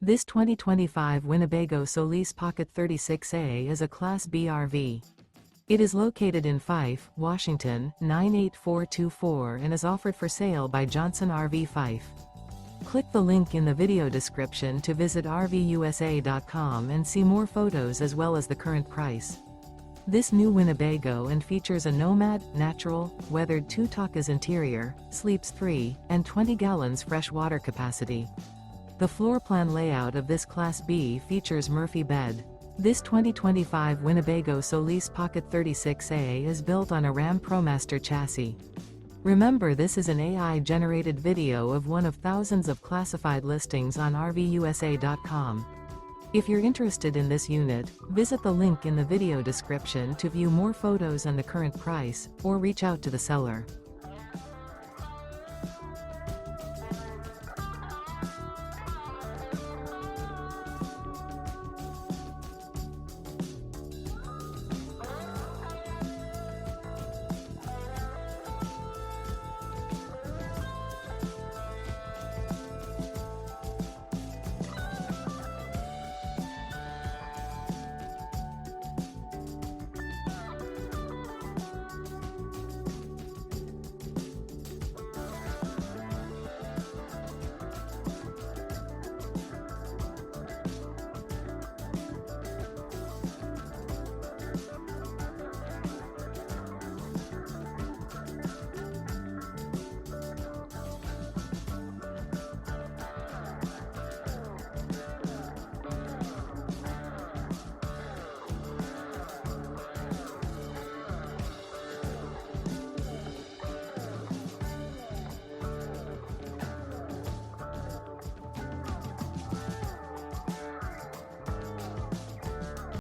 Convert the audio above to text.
This 2025 Winnebago Solis Pocket 36A is a Class B RV. It is located in Fife, Washington, 98424 and is offered for sale by Johnson RV Fife. Click the link in the video description to visit RVUSA.com and see more photos as well as the current price. This new Winnebago and features a NOMAD, natural, weathered 2-Takas interior, sleeps 3, and 20 gallons fresh water capacity. The floor plan layout of this Class B features Murphy bed. This 2025 Winnebago Solis Pocket 36A is built on a RAM Promaster chassis. Remember, this is an AI-generated video of one of thousands of classified listings on RVUSA.com. If you're interested in this unit, visit the link in the video description to view more photos and the current price, or reach out to the seller.